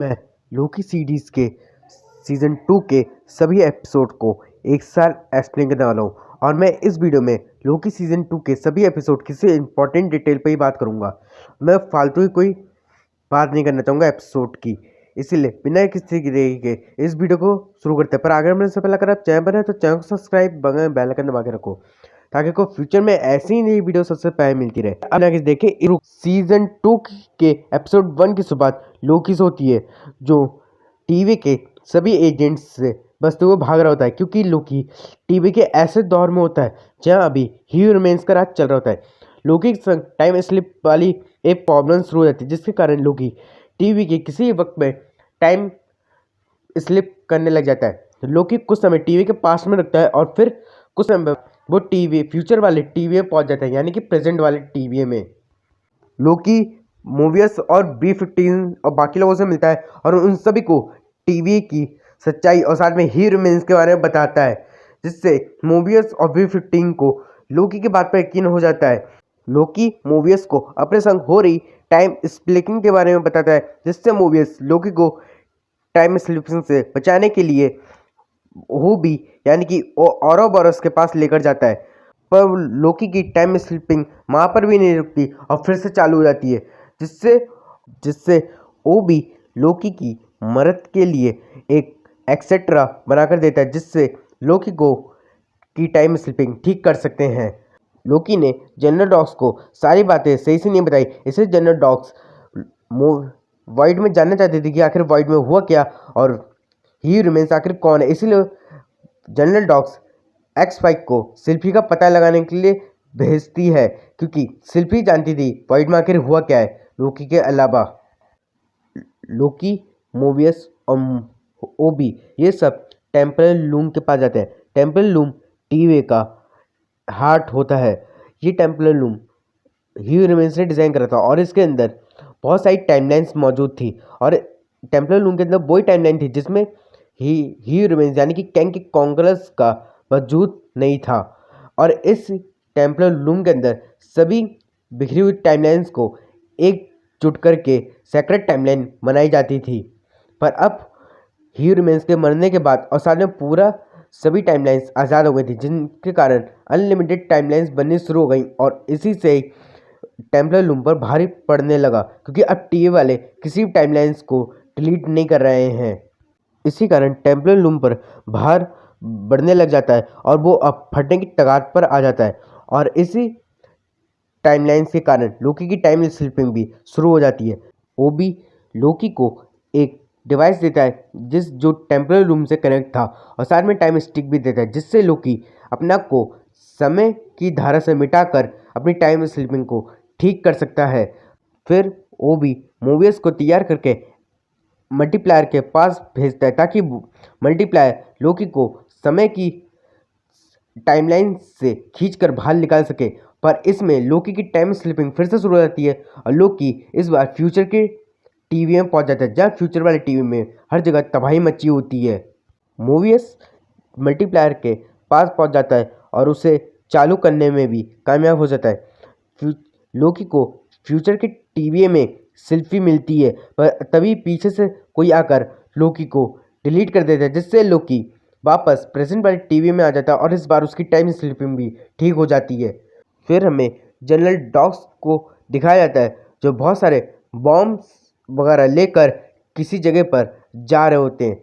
मैं Loki series के season 2 के सभी एपिसोड को एक साथ एक्सप्लेन करने वाला हूँ। और मैं इस वीडियो में लोकी सीजन 2 के सभी एपिसोड किसी इंपॉर्टेंट डिटेल पे ही बात करूँगा। मैं फालतू ही कोई बात नहीं करना चाहूँगा एपिसोड की, इसीलिए बिना किसी की देरी के इस वीडियो को शुरू करते हैं। पर अगर मैंने सबसे पहले अगर आप चैनल पर है तो चैनल को सब्सक्राइब बेल आइकन दबा के रखो, ताकि को फ्यूचर में ऐसी ही नई वीडियो सबसे पहले मिलती रहे। अब आगे देखें, सीजन 2 के एपिसोड 1 की शुरुआत लोकी से होती है, जो टीवी के सभी एजेंट्स से बचते हुए भाग रहा होता है, क्योंकि लोकी टीवी के ऐसे दौर में होता है जहां अभी ही रिमेंस का राज चल रहा होता है। लोकी के संग टाइम स्लिप वाली एक प्रॉब्लम शुरू हो जाती है, जिसके कारण लोकी टीवी के किसी वक्त में टाइम स्लिप करने लग जाता है। लोकी कुछ समय टीवी के पास में रखता है और फिर कुछ समय वो टीवी फ्यूचर वाले टीवी में पहुंच जाता है, यानी कि प्रेजेंट वाले टीवी में। लोकी मोवियस और B15 और बाकी लोगों से मिलता है और उन सभी को टीवी की सच्चाई और साथ में ही रिमेंस के बारे में बताता है, जिससे मोवियस और B15 को लोकी की बात पर यकीन हो जाता है। लोकी मोवियस को अपने संग हो रही टाइम स्प्लिटिंग के बारे में बताता है, जिससे मोवियस लोकी को टाइम स्लिपिंग से बचाने के लिए वो भी यानी कि औरोबोरोस के पास लेकर जाता है। पर लोकी की टाइम स्लिपिंग वहाँ पर भी नहीं रुकती और फिर से चालू हो जाती है, जिससे जिससे वो भी लोकी की मदद के लिए एक एक्सेट्रा बनाकर देता है, जिससे लोकी को की टाइम स्लिपिंग ठीक कर सकते हैं। लोकी ने जनरल डॉग्स को सारी बातें सही से नहीं बताई, इसलिए जनरल डॉग्स वाइड में जानना चाहते थे कि आखिर वाइड में हुआ क्या और ही रिमेंस आखिर कौन है। इसीलिए जनरल डॉग्स X5 को सिल्फी का पता लगाने के लिए भेजती है, क्योंकि सिल्फी जानती थी वाइड में आखिर हुआ क्या है। लोकी के अलावा लोकी, मोवियस और ओबी ये सब टेम्परल लूम के पास जाते हैं। टेम्परल लूम टीवी का हार्ट होता है। ये टेम्परल लूम ह्यू रिमेंस ने डिज़ाइन करा था और इसके अंदर बहुत सारी टाइमलाइंस मौजूद थी, और टेम्परल लूम के अंदर वही टाइमलाइन थी जिसमें ह्यू रिमेंस यानी कि कैंग के कॉन्करर्स का वजूद नहीं था। और इस टेम्परल लूम के अंदर सभी बिखरी हुई टाइमलाइंस को एकजुट करके सेक्रेट टाइमलाइन बनाई जाती थी। पर अब ह्यू रिमेंस के मरने के बाद और साथ में पूरा सभी टाइमलाइंस आज़ाद हो गई थी, जिनके कारण अनलिमिटेड टाइमलाइंस बननी शुरू हो गई। और इसी से टेम्पलर लूम पर भारी पड़ने लगा, क्योंकि अब टीवी वाले किसी भी टाइमलाइंस को डिलीट नहीं कर रहे हैं। इसी कारण टेम्पलर लूम पर भार बढ़ने लग जाता है और वो अब फटने की कगार पर आ जाता है। और इसी टाइमलाइंस के कारण लोकी की टाइम स्लिपिंग भी शुरू हो जाती है। वो भी लोकी को एक डिवाइस देता है जो टेम्परल लूम से कनेक्ट था, और साथ में टाइम स्टिक भी देता है, जिससे लोकी अपना को समय की धारा से मिटाकर अपनी टाइम स्लिपिंग को ठीक कर सकता है। फिर वो भी मोवियस को तैयार करके मल्टीप्लायर के पास भेजता है, ताकि मल्टीप्लायर लोकी को समय की टाइमलाइन से खींचकर बाहर निकाल सके। पर इसमें लोकी की टाइम स्लिपिंग फिर से शुरू हो जाती है और लोकी इस बार फ्यूचर के टीवी में पहुंच जाता है, जहाँ फ्यूचर वाले टीवी में हर जगह तबाही मची होती है। मोवियस मल्टीप्लायर के पास पहुंच जाता है और उसे चालू करने में भी कामयाब हो जाता है। लोकी को फ्यूचर के टीवी में सेल्फी मिलती है, पर तभी पीछे से कोई आकर लोकी को डिलीट कर देता है, जिससे लोकी वापस प्रेजेंट वाले टीवी में आ जाता है और इस बार उसकी टाइम स्लिपिंग भी ठीक हो जाती है। फिर हमें जनरल डॉग्स को दिखाया जाता है, जो बहुत सारे बॉम्ब्स वगैरह लेकर किसी जगह पर जा रहे होते हैं।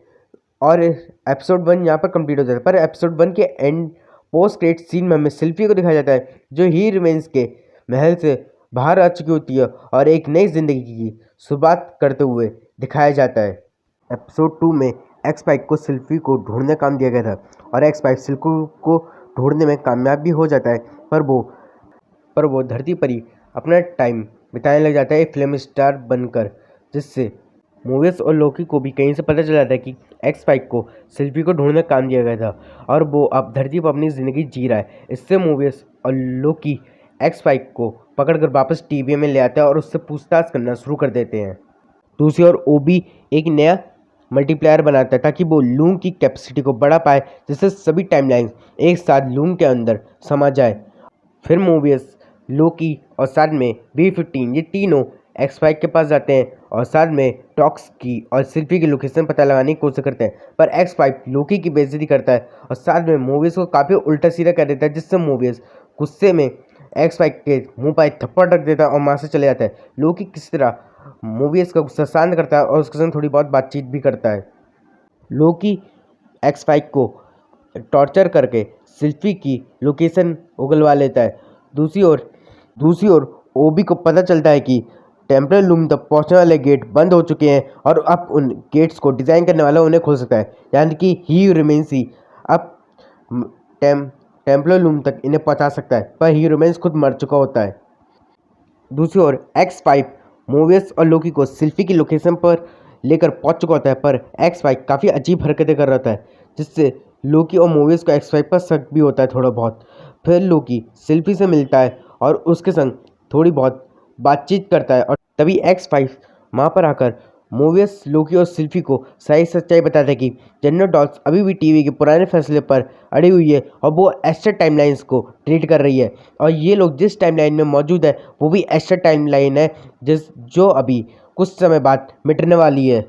और एपिसोड 1 यहाँ पर कंप्लीट हो जाता है। पर एपिसोड 1 के एंड पोस्ट क्रेडिट सीन में हमें सिल्फी को दिखाया जाता है, जो ही रिमेंस के महल से बाहर आ चुकी होती है और एक नई जिंदगी की शुरुआत करते हुए दिखाया जाता है। एपिसोड 2 में X5 को सिल्फी को ढूंढने का काम दिया गया था, और X5 सिल्फी को ढूंढने में कामयाब भी हो जाता है। पर वो धरती पर ही अपना टाइम बिताने लग जाता है एक फिल्म स्टार बनकर, जिससे मोवियस और लोकी को भी कहीं से पता चल जाता है कि X5 को सिल्फी को ढूंढने का काम दिया गया था और वो अब धरती पर अपनी ज़िंदगी जी रहा है। इससे मोवियस और लोकी X5 को पकड़कर वापस टीवी में ले आते हैं और उससे पूछताछ करना शुरू कर देते हैं। दूसरी ओर ओबी एक नया मल्टीप्लायर बनाता है, ताकि वो लूम की कैपेसिटी को बढ़ा पाए, जिससे सभी टाइमलाइंस एक साथ लूम के अंदर समा जाए। फिर मोवियस, लोकी और साथ में B15 ये तीनों एक्स-5 के पास जाते हैं और साथ में टॉक्स की और सिल्फी की लोकेशन पता लगाने की कोशिश करते हैं, पर एक्स-5 लोकी की बेइज्जती करता है और साथ में मोबियस को काफ़ी उल्टा सीधा कर देता है, जिससे मोबियस गुस्से में एक्स-5 के मुंह पर एक थप्पड़ रख देता है और वहाँ से चले जाता है। लोकी किसी तरह मोबियस का गुस्सा शांत करता है और उसके संग थोड़ी बहुत बातचीत भी करता है। लोकी एक्स-5 को टॉर्चर करके सिल्फी की लोकेशन उगलवा लेता है। दूसरी ओर ओबी को पता चलता है कि टेम्परल लूम तक पहुंचने वाले गेट बंद हो चुके हैं और अब उन गेट्स को डिज़ाइन करने वाला उन्हें खोल सकता है, यानी कि ही रिमेंस ही अब टेम्परल लूम तक इन्हें पहुंचा सकता है, पर ही रिमेंस खुद मर चुका होता है। दूसरी ओर एक्स-5 मोबियस और लोकी को सिल्फी की लोकेशन पर लेकर पहुंच चुका होता है, पर एक्स-5 काफ़ी अजीब हरकतें कर रहा होता है, जिससे लोकी और मोबियस को एक्स-5 पर शक भी होता है थोड़ा बहुत। फिर लोकी सिल्फी से मिलता है और उसके संग थोड़ी बहुत बातचीत करता है और तभी एक्स-5 वहाँ पर आकर मोबियस, लोकी और सिल्फी को सही सच्चाई बताता है कि जनरल डॉग्स अभी भी टीवी के पुराने फैसले पर अड़ी हुई है और वो एक्स्ट्रा टाइमलाइंस को डिलीट कर रही है और ये लोग जिस टाइमलाइन में मौजूद है वो भी एक्स्ट्रा टाइमलाइन है जो अभी कुछ समय बाद मिटने वाली है।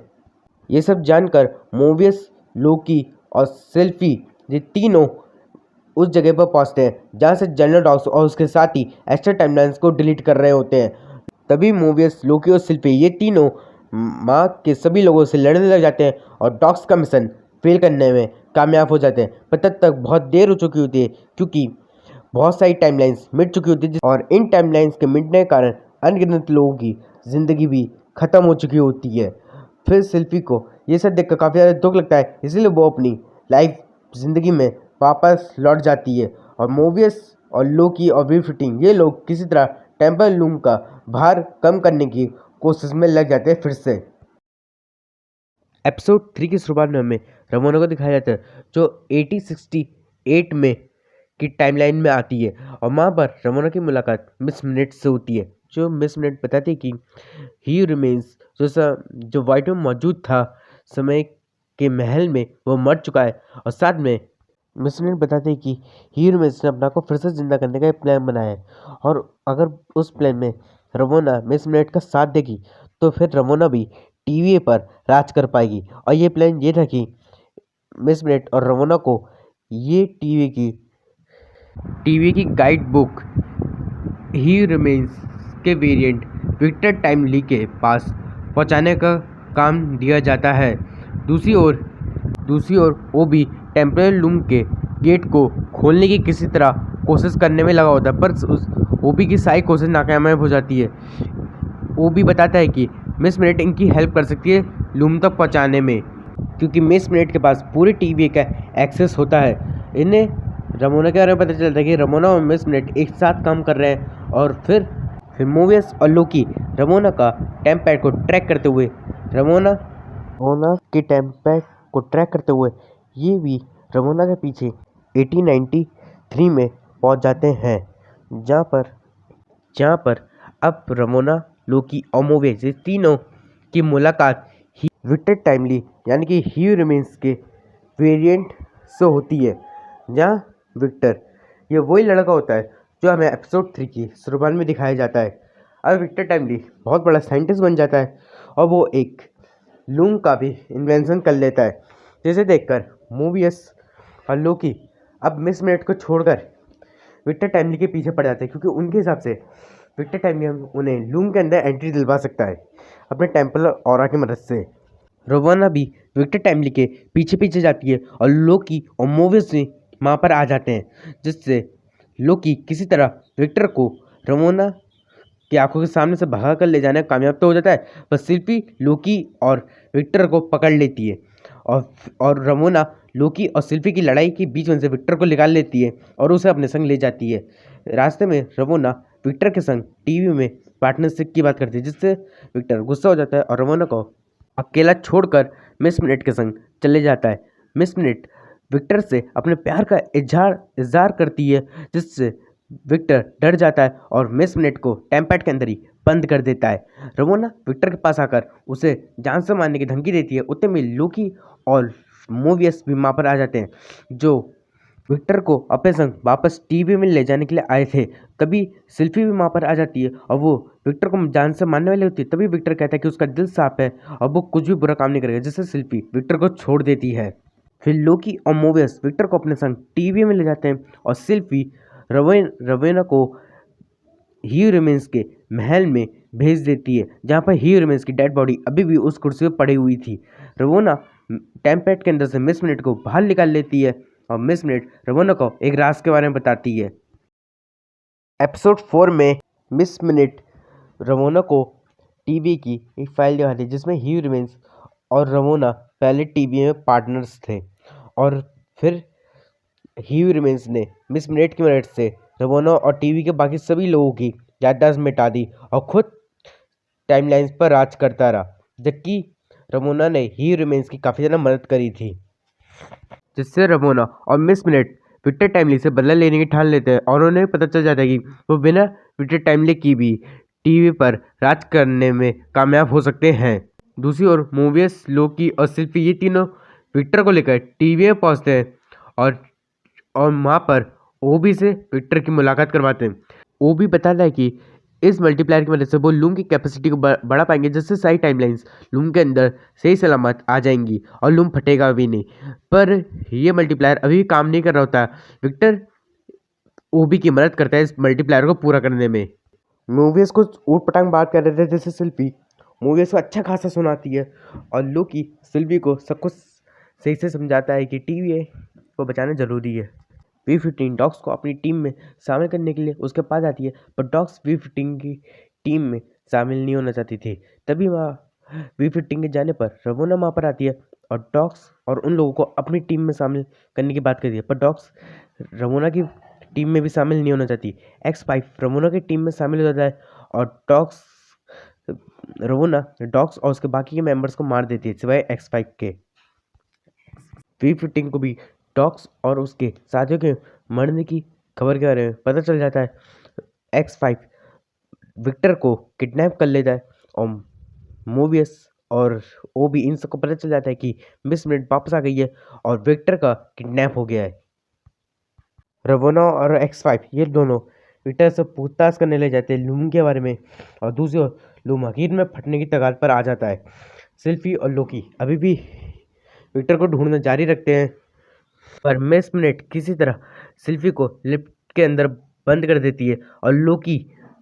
ये सब जानकर मोबियस, लोकी और सिल्फी ये तीनों उस जगह पर पहुंचते हैं जहां से जनरल डॉग्स और उसके साथी एक्स्ट्रा टाइमलाइंस को डिलीट कर रहे होते हैं। तभी मोबियस, लोकी और सिल्फी ये तीनों माँ के सभी लोगों से लड़ने लग जाते हैं और डॉग्स का मिशन फेल करने में कामयाब हो जाते हैं, पर तब तक बहुत देर हो चुकी होती है क्योंकि बहुत सारी टाइमलाइंस मिट चुकी होती है और इन टाइमलाइंस के मिटने के कारण अनगिनत लोगों की ज़िंदगी भी ख़त्म हो चुकी होती है। फिर सिल्फी को ये सब देखकर काफ़ी ज़्यादा दुख लगता है, इसीलिए वो अपनी लाइफ ज़िंदगी में वापस लौट जाती है और मोबियस और लोकी और वी फिटिंग ये लोग किसी तरह टेम्पल लूम का भार कम करने की कोशिश में लग जाते हैं फिर से। एपिसोड 3 की शुरुआत में हमें रमोना को दिखाया जाता है जो 1868 में की टाइमलाइन में आती है और वहाँ पर रमोना की मुलाकात मिस मिनट से होती है, जो मिस मिनट बताती है कि ही रिमेंस जो वाइट में मौजूद था समय के महल में वो मर चुका है और साथ में मिस मिनट बताते हैं कि ही रिमेंस ने अपना को फिर से जिंदा करने का एक प्लान बनाया है और अगर उस प्लान में रमोना मिस मिनट का साथ देगी तो फिर रमोना भी टीवी पर राज कर पाएगी और ये प्लान ये था कि मिस मिनट और रमोना को ये टीवी की गाइड बुक ही रिमेंस के वेरिएंट विक्टर टाइमली के पास पहुंचाने का काम दिया जाता है। दूसरी ओर वो भी टेम्परल लूम के गेट को खोलने की किसी तरह कोशिश करने में लगा होता है, पर उस ओबी की सारी कोशिश नाकामयाब हो जाती है। ओबी बताता है कि मिस मिनट इनकी हेल्प कर सकती है लूम तक पहुंचाने में, क्योंकि मिस मिनट के पास पूरे टीवी का एक्सेस होता है। इन्हें रमोना के बारे में पता चलता है कि रमोना और मिस मिनट एक साथ काम कर रहे हैं और फिर मोबियस और लोकी रमोना का टाइम पैड को ट्रैक करते हुए ये भी रमोना के पीछे 1893 में पहुंच जाते हैं, जहाँ पर अब रमोना, लोकी और मोबियस ये तीनों की मुलाकात ही विक्टर टाइमली यानी कि ही रिमेंस के वेरिएंट से होती है, जहाँ विक्टर ये वही लड़का होता है जो हमें एपिसोड 3 की शुरुआत में दिखाया जाता है। अब विक्टर टाइमली बहुत बड़ा साइंटिस्ट बन जाता है और वो एक लूम का भी इन्वेंशन कर लेता है, जिसे देखकर मोबियस और लोकी अब मिस मिनट को छोड़कर विक्टर टाइमली के पीछे पड़ जाते हैं, क्योंकि उनके हिसाब से विक्टर टाइमली उन्हें लूम के अंदर एंट्री दिलवा सकता है अपने टेम्पल ऑरा की मदद से। रोवाना भी विक्टर टाइमली के पीछे जाती है और लोकी और मोबियस भी वहाँ पर आ जाते हैं, जिससे लोकी किसी तरह विक्टर को रमोना की आंखों के सामने से भगा कर ले जाने में कामयाब तो हो जाता है, पर सिल्फी लोकी और विक्टर को पकड़ लेती है और रमोना लोकी और सिल्फी की लड़ाई के बीच में से विक्टर को निकाल लेती है और उसे अपने संग ले जाती है। रास्ते में रमोना विक्टर के संग टीवी में पार्टनरशिप की बात करती है, जिससे विक्टर गुस्सा हो जाता है और रमोना को अकेला छोड़कर मिस मिनट के संग चले जाता है। मिस मिनट विक्टर से अपने प्यार का इजहार करती है, जिससे विक्टर डर जाता है और मिस मिनट को टेम्पैड के अंदर ही बंद कर देता है। रमोना विक्टर के पास आकर उसे जान से मारने की धमकी देती है। उतने में लोकी और मोबियस भी वहाँ पर आ जाते हैं, जो विक्टर को अपने संग वापस टीवी में ले जाने के लिए आए थे। तभी सिल्फी भी वहाँ पर आ जाती है और वो विक्टर को जान से मारने वाली होती है। तभी विक्टर कहता है कि उसका दिल साफ है और वो कुछ भी बुरा काम नहीं करेगा, जिससे सिल्फी विक्टर को छोड़ देती है। फिर लोकी और मोबियस विक्टर को अपने संग टीवी में ले जाते हैं और सिल्फी रवेना को ही रिमेंस के महल में भेज देती है, जहाँ पर ही रिमेंस की डेड बॉडी अभी भी उस कुर्सी पर पड़ी हुई थी। रवोना टेम्पेट के अंदर से मिस मिनट को बाहर निकाल लेती है और मिस मिनट रवोना को एक राज के बारे में बताती है। एपिसोड 4 में मिस मिनट रवोना को टीवी की एक फाइल दिखाती है, जिसमें ही रिमेंस और रवोना पहले टीवी में पार्टनर्स थे और फिर ही रिमेंस ने मिस मिनट की मदद से रवोना और टीवी के बाकी सभी लोगों की याददाश्त मिटा दी और खुद टाइमलाइंस पर राज करता रहा, जबकि रमोना ने ही रिमेंस की काफ़ी ज़्यादा मदद करी थी, जिससे रमोना और मिस मिनट विक्टर टाइमली से बदला लेने की ठान लेते हैं और उन्हें पता चल जाता है कि वो बिना विक्टर टाइमली की भी टीवी पर राज करने में कामयाब हो सकते हैं। दूसरी ओर मोबियस, लोकी और सिल्फी ये तीनों विक्टर को लेकर टीवी में पहुंचते हैं और वहाँ पर ओबी से विक्टर की मुलाकात करवाते हैं। ओबी बताता है कि इस मल्टीप्लायर की मदद से वो लूम की कैपेसिटी को बढ़ा पाएंगे, जिससे सारी टाइमलाइंस लूम के अंदर सही सलामत आ जाएंगी और लूम फटेगा भी नहीं। पर ये मल्टीप्लायर अभी भी काम नहीं कर रहा होता। विक्टर ओबी की मदद करता है इस मल्टीप्लायर को पूरा करने में। मूवीज को ऊट पटांग बात कर रहे थे, जैसे सिल्फी मूवीज को अच्छा खासा सुनाती है और लोकी सिल्फी को सब कुछ सही से समझाता है कि टीवी को बचाना जरूरी है। V15 डॉग्स को अपनी टीम में शामिल करने के लिए उसके पास आती है, पर डॉग्स V15 की टीम में शामिल नहीं होना चाहती थी। तभी वहाँ V15 के जाने पर रवोना वहाँ पर आती है और डॉग्स और उन लोगों को अपनी टीम में शामिल करने की बात करती है, पर डॉग्स रवोना की टीम में भी शामिल नहीं होना चाहती। X5 रवोना की टीम में शामिल हो जाता है और रवोना डॉग्स और उसके बाकी के मेंबर्स को मार देती है सिवाय X5 के। V15 को भी डॉग्स और उसके साथियों के मरने की खबर के बारे में पता चल जाता है। X5 विक्टर को किडनैप कर लेता है और मोबियस और ओबी इन सबको पता चल जाता है कि मिस मिनट वापस आ गई है और विक्टर का किडनैप हो गया है। रवोना और X5 ये दोनों विक्टर से पूछताछ करने ले जाते हैं लूम के बारे में और दूसरी ओर लूम आखिर में फटने की कगार पर आ जाता है। सिल्फी और लोकी अभी भी विक्टर को ढूंढना जारी रखते हैं, पर मिस मिनट किसी तरह सिल्फी को लिफ्ट के अंदर बंद कर देती है और लोकी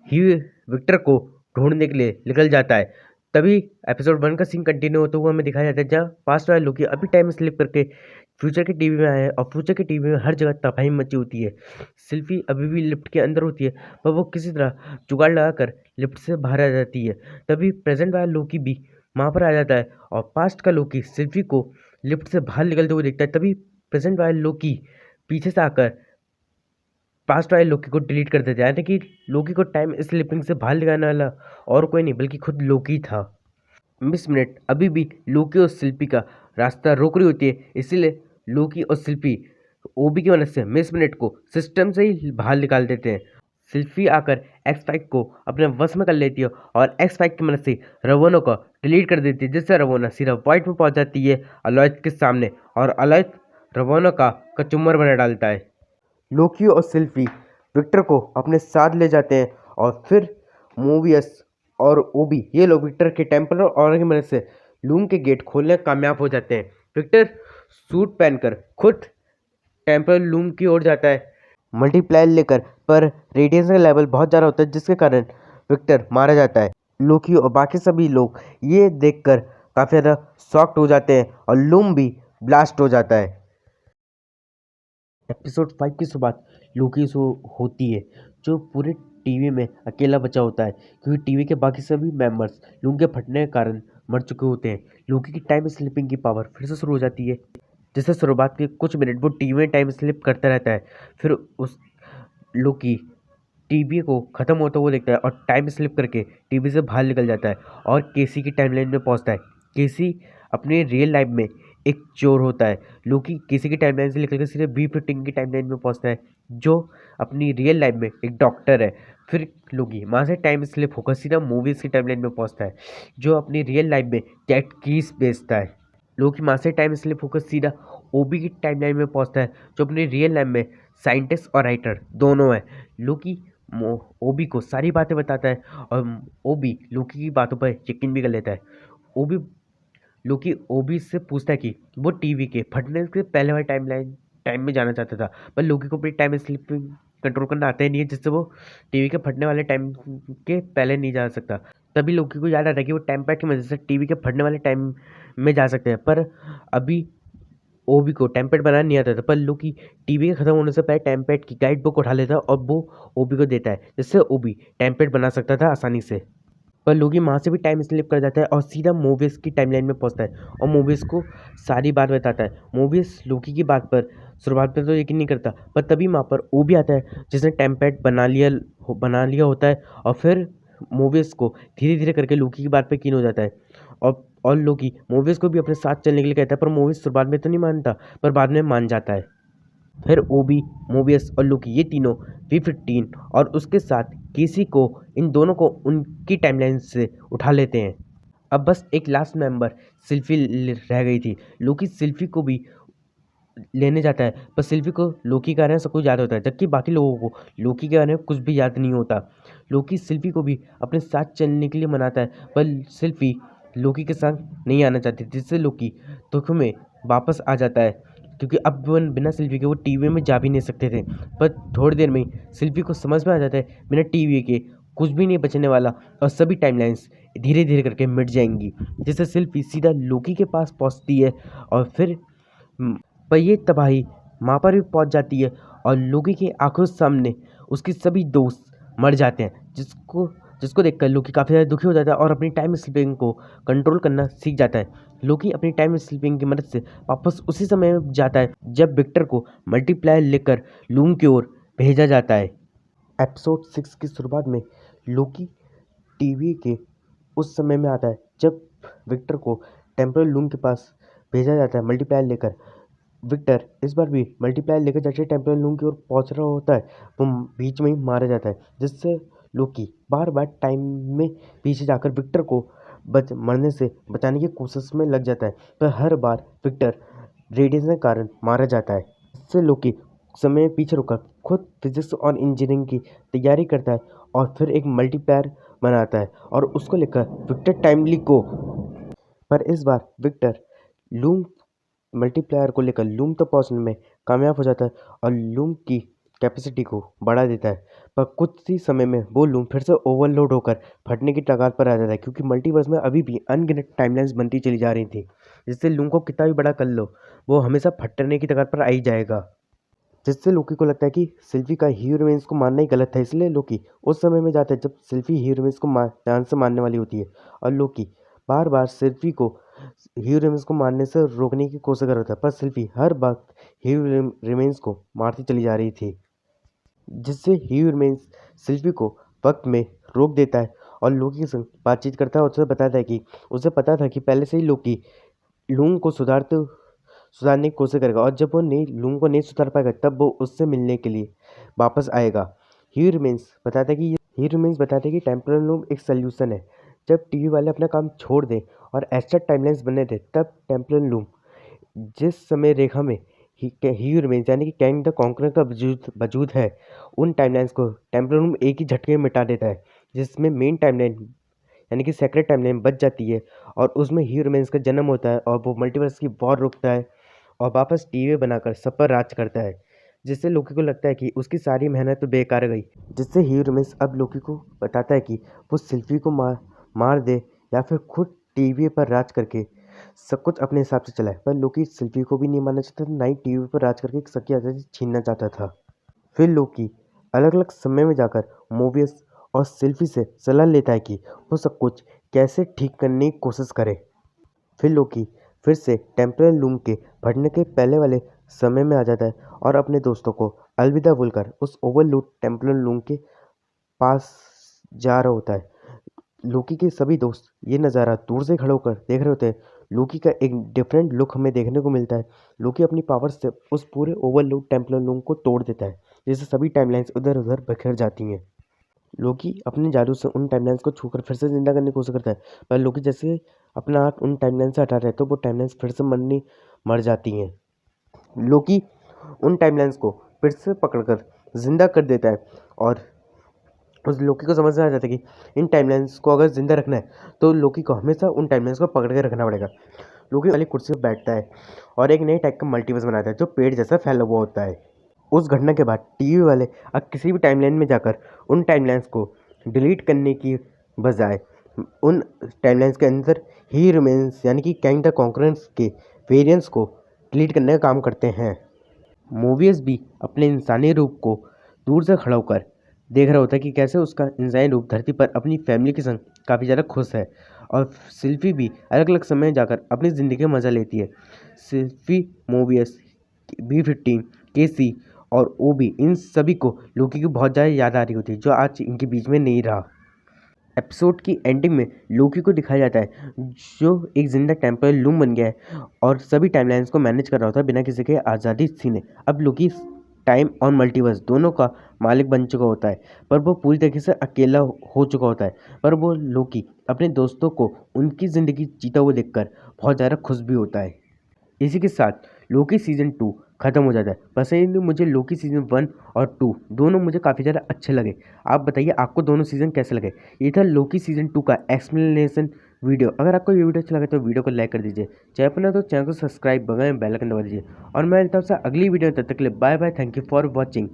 ही विक्टर को ढूंढने के लिए निकल जाता है। तभी एपिसोड 1 का सीन कंटिन्यू होता हुआ हमें दिखाया जाता है, जहाँ पास्ट वाले लोकी अभी टाइम स्लिप करके फ्यूचर के टीवी में आए हैं और फ्यूचर के टीवी में हर जगह तबाही मची होती है। सिल्फी अभी भी लिफ्ट के अंदर होती है, पर वो किसी तरह जुगाड़ लगाकर लिफ्ट से बाहर आ जाती है। तभी प्रेजेंट वाला लोकी भी वहाँ पर आ जाता है और पास्ट का लोकी सिल्फी को लिफ्ट से बाहर निकलते हुए देखता है। तभी प्रेजेंट वाले लोकी पीछे से आकर पास्ट वाले लोकी को डिलीट कर देते हैं, यानी कि लोकी को टाइम स्लिपिंग से बाहर निकालने वाला और कोई नहीं बल्कि खुद लोकी था। मिस मिनट अभी भी लोकी और शिल्पी का रास्ता रोक रही होती है, इसीलिए लोकी और शिल्पी ओबी की मदद से मिस मिनट को सिस्टम से ही बाहर निकाल देते हैं। शिल्पी आकर X5 को अपने वश में कर लेती है और X5 की मदद से रवोना को डिलीट कर देती है, जिससे रवोना सीधा पॉइंट में पहुंच जाती है अलोयत के सामने और अलोयत रवोना का कचुम्बर बना डालता है। लोकी और सिल्फी विक्टर को अपने साथ ले जाते हैं और फिर मोबियस और ओबी ये लोग विक्टर के टेम्पलर ऑर्डर की मदद से लूम के गेट खोलने में कामयाब हो जाते हैं। विक्टर सूट पहनकर खुद टेम्पलर लूम की ओर जाता है मल्टीप्लायर लेकर, पर रेडिएशन का लेवल बहुत ज़्यादा होता है, जिसके कारण विक्टर मारा जाता है। लोकी और बाकी सभी लोग ये देखकर काफ़ी ज़्यादा शॉक्ड हो जाते हैं और लूम भी ब्लास्ट हो जाता है। एपिसोड 5 की शुरुआत लोकी से होती है, जो पूरे टीवी में अकेला बचा होता है, क्योंकि टीवी के बाकी सभी मेंबर्स लूम के फटने के कारण मर चुके होते हैं। लोकी की टाइम स्लिपिंग की पावर फिर से शुरू हो जाती है, जिससे शुरुआत के कुछ मिनट वो टीवी में टाइम स्लिप करता रहता है। फिर उस लोकी टीवी को ख़त्म होता हुआ देखता है और टाइम स्लिप करके टीवी से बाहर निकल जाता है और केसी की टाइमलाइन में पहुंचता है। केसी अपने रियल लाइफ में एक चोर होता है। लोकी केसी की टाइमलाइन से निकल कर सीधे V15 की टाइमलाइन में पहुंचता है, जो अपनी रियल लाइफ में एक डॉक्टर है। फिर लोकी वहाँ से टाइम स्लिप होकर सीधा मूवीज़ की टाइमलाइन में पहुंचता है, जो अपनी रियल लाइफ में कैट कीज बेचता है। लोकी वहाँ से टाइम स्लिप होकर सीधा ओबी की टाइमलाइन में पहुंचता है, जो अपने रियल लाइफ में साइंटिस्ट और राइटर दोनों है। लोकी ओबी को सारी बातें बताता है और ओबी लोकी की बातों पर यकीन भी कर लेता है। ओबी लोकी ओबी से पूछता है कि वो टीवी के फटने के पहले वाले टाइम में जाना चाहता था, पर लोकी को अपनी टाइम स्लिपिंग कंट्रोल करना आता ही नहीं है, जिससे वो टीवी के फटने वाले टाइम के पहले नहीं जा सकता। तभी लोकी को याद आता है कि वो टाइम पैड की मदद से टीवी के फटने वाले टाइम में जा सकते हैं, पर अभी ओबी को टाइम पैड बनाना नहीं आता था। पर लोकी टीवी के खत्म होने से पहले टाइम पैड की गाइड बुक उठा लेता है और वो ओबी को देता है, जिससे ओबी टाइम पैड बना सकता था आसानी से। पर लोगी वहाँ से भी टाइम स्लिप कर जाता है और सीधा मोबियस की टाइमलाइन में पहुँचता है और मोबियस को सारी बात बताता है। मोबियस लोकी की बात पर शुरुआत में तो यकीन नहीं करता, पर तभी वहाँ पर ओबी आता है, जिसने टाइम पैड बना लिया होता है और फिर मोबियस को धीरे धीरे करके लोकी की बात पर यकीन हो जाता है। और लोकी मोबियस को भी अपने साथ चलने के लिए कहता है, पर मोबियस शुरुआत में तो नहीं मानता, पर बाद में मान जाता है। फिर ओबी, मोबियस और लोकी ये तीनों V15 और उसके साथ केसी को, इन दोनों को उनकी टाइमलाइन से उठा लेते हैं। अब बस एक लास्ट मेंबर सिल्फी रह गई थी। लोकी सिल्फी को भी लेने जाता है, पर सिल्फी को लोकी के बारे में सब कुछ याद होता है, जबकि बाकी लोगों को लोकी के बारे में कुछ भी याद नहीं होता। लोकी सिल्फी को भी अपने साथ चलने के लिए मनाता है, पर सिल्फी लोकी के साथ नहीं आना चाहती, जिससे लोकी दुख में वापस आ जाता है, क्योंकि अब वो बिना सिल्फी के वो टीवी में जा भी नहीं सकते थे। पर थोड़ी देर में ही सिल्फी को समझ में आ जाता है बिना टीवी के कुछ भी नहीं बचने वाला और सभी टाइमलाइंस धीरे धीरे करके मिट जाएंगी, जिससे सिल्फी सीधा लोकी के पास पहुंचती है और फिर पर ये तबाही वहाँ पर भी पहुँच जाती है और लोकी के आंखों सामने उसके सभी दोस्त मर जाते हैं, जिसको जिसको देखकर लोकी काफ़ी ज़्यादा दुखी हो जाता है और अपनी टाइम स्लिपिंग को कंट्रोल करना सीख जाता है। लोकी अपनी टाइम स्लिपिंग की मदद से वापस उसी समय में जाता है जब विक्टर को मल्टीप्लायर लेकर लूम की ओर भेजा जाता है। एपिसोड 6 की शुरुआत में लोकी टीवी के उस समय में आता है जब विक्टर को टेम्परल लूम के पास भेजा जाता है मल्टीप्लायर लेकर। विक्टर इस बार भी मल्टीप्लायर लेकर जैसे टेम्परल लूम की ओर पहुंच रहा होता है, वो बीच में ही मारा जाता है, जिससे लोकी बार बार टाइम में पीछे जाकर विक्टर को मरने से बचाने की कोशिश में लग जाता है, पर हर बार विक्टर रेडिएशन के कारण मारा जाता है। इससे लोकी समय में पीछे रुककर खुद फिजिक्स और इंजीनियरिंग की तैयारी करता है और फिर एक मल्टीप्लायर बनाता है और उसको लेकर विक्टर टाइमली को, पर इस बार विक्टर लूम मल्टीप्लायर को लेकर लूम तक पहुंचने में कामयाब हो जाता है और लूम की कैपेसिटी को बढ़ा देता है। पर कुछ ही समय में वो लूम फिर से ओवरलोड होकर फटने की कगार पर आ जाता है, क्योंकि मल्टीवर्स में अभी भी अनगिनत टाइमलाइंस बनती चली जा रही थी, जिससे लूम को कितना भी बड़ा कर लो वो हमेशा फटने की कगार पर आ ही जाएगा। जिससे लोकी को लगता है कि सिल्फी का हीरोइंस को मारना ही गलत है, इसलिए लोकी उस समय में जाता है जब सिल्फी हीरोइंस को जान से मारने वाली होती है और लोकी बार बार सिल्फी को हीरोइंस को मारने से रोकने की कोशिश कर रहा था, पर सिल्फी हर बार हीरोइंस को मारती चली जा रही थी, जिससे हीरोइंस सिल्फी को वक्त में रोक देता है और लोकी के संग बातचीत करता है और उसे बताता है कि उसे पता था कि पहले से ही लोकी लूम को सुधारने की कोशिश करेगा और जब वो लूम को नहीं सुधार पाएगा तब वो उससे मिलने के लिए वापस आएगा। ह्यूमन्स बताता है कि टेम्पोरल लूम एक सल्यूशन है। जब टीवी वाले अपना काम छोड़ दें और एक्स्ट्रा टाइमलाइंस बने थे, तब टेम्पोरल लूम जिस समय रेखा में ह्यूमन्स यानी कि कैंग द कॉन्करर का वजूद है, उन टाइमलाइंस को टेम्पोरल लूम एक ही झटके में मिटा देता है, जिसमें मेन टाइमलाइन यानी कि सेक्रेट टाइमलाइन बच जाती है और उसमें ह्यूमन्स का जन्म होता है और वो मल्टीवर्स की वॉर रोकता है और वापस टीवी बनाकर सब पर राज करता है, जिससे लोकी को लगता है कि उसकी सारी मेहनत तो बेकार गई। जिससे ह्यूमन्स अब लोकी को बताता है कि वो सिल्फी को मार दे या फिर खुद टीवी पर राज करके सब कुछ अपने हिसाब से चलाए, पर लोकी सिल्फी को भी नहीं मानना चाहता था, ना ही टीवी पर राज करके सबकी आज़ादी छीनना चाहता था। फिर लोकी अलग अलग समय में जाकर मोबियस और सिल्फी से सलाह लेता है कि वो सब कुछ कैसे ठीक करने की कोशिश करे। फिर लोकी फिर से टेम्परल लूम के फटने के पहले वाले समय में आ जाता है और अपने दोस्तों को अलविदा बोलकर उस ओवरलोड टेम्परल लूम के पास जा रहा होता है। लोकी के सभी दोस्त ये नज़ारा दूर से खड़े होकर देख रहे होते हैं। लोकी का एक डिफरेंट लुक हमें देखने को मिलता है। लोकी अपनी पावर से उस पूरे ओवरलोड टेम्परल लूम को तोड़ देता है, जिससे सभी टाइमलाइंस उधर उधर बिखर जाती हैं। लोकी अपने जादू से उन टाइमलाइंस को छूकर फिर से जिंदा करने की कोशिश करता है, पर लोकी जैसे अपना हाथ उन टाइमलाइन से हटाता है तो वो टाइमलाइंस फिर से मर जाती हैं। लोकी उन टाइमलाइंस को फिर से पकड़कर जिंदा कर देता है और उस लोकी को समझ में आ जाता है कि इन टाइमलाइंस को अगर जिंदा रखना है तो लोकी को हमेशा उन टाइमलाइंस को पकड़ के रखना पड़ेगा। लोकी वाली कुर्सी पर बैठता है और एक नई टाइप का मल्टीवर्स बनाता है जो पेड़ जैसा फैला हुआ होता है। उस घटना के बाद टीवी वाले अब किसी भी टाइमलाइन में जाकर उन टाइमलाइंस को डिलीट करने की बजाय उन टाइमलाइंस के अंदर ही रिमेंस यानी कि कैंग द कॉन्करेंस के वेरिएंट्स को डिलीट करने का काम करते हैं। मोबियस भी अपने इंसानी रूप को दूर से खड़ा होकर देख रहा होता है कि कैसे उसका इंसानी रूप धरती पर अपनी फैमिली के संग काफ़ी ज़्यादा खुश है और सिल्फी भी अलग अलग समय जाकर अपनी ज़िंदगी का मज़ा लेती है। सिल्फी, मोबियस, B15, केसी और ओबी इन सभी को लोकी की बहुत ज़्यादा याद आ रही होती है जो आज इनके बीच में नहीं रहा। एपिसोड की एंडिंग में लोकी को दिखाया जाता है जो एक जिंदा टेम्परल लूम बन गया है और सभी टाइमलाइंस को मैनेज कर रहा होता है बिना किसी के आज़ादी सीने। अब लोकी टाइम और मल्टीवर्स दोनों का मालिक बन चुका होता है पर वो पूरी तरीके से अकेला हो चुका होता है। पर वो लोकी अपने दोस्तों को उनकी ज़िंदगी जीता हुआ देखकर बहुत ज़्यादा खुश भी होता है। इसी के साथ लोकी सीज़न 2 ख़त्म हो जाता है। पर्सनली मुझे लोकी सीज़न 1 और 2 दोनों मुझे काफ़ी ज़्यादा अच्छे लगे। आप बताइए आपको दोनों सीज़न कैसे लगे। ये था लोकी सीज़न 2 का एक्सप्लेनेशन वीडियो। अगर आपको ये वीडियो अच्छा लगे तो वीडियो को लाइक कर दीजिए, चैनल पर ना तो चैनल को सब्सक्राइब बगल में बेल आइकन दबा दीजिए और मैं मिलता हूं आपसे अगली वीडियो में। तब तक के लिए bye bye, thank you for watching.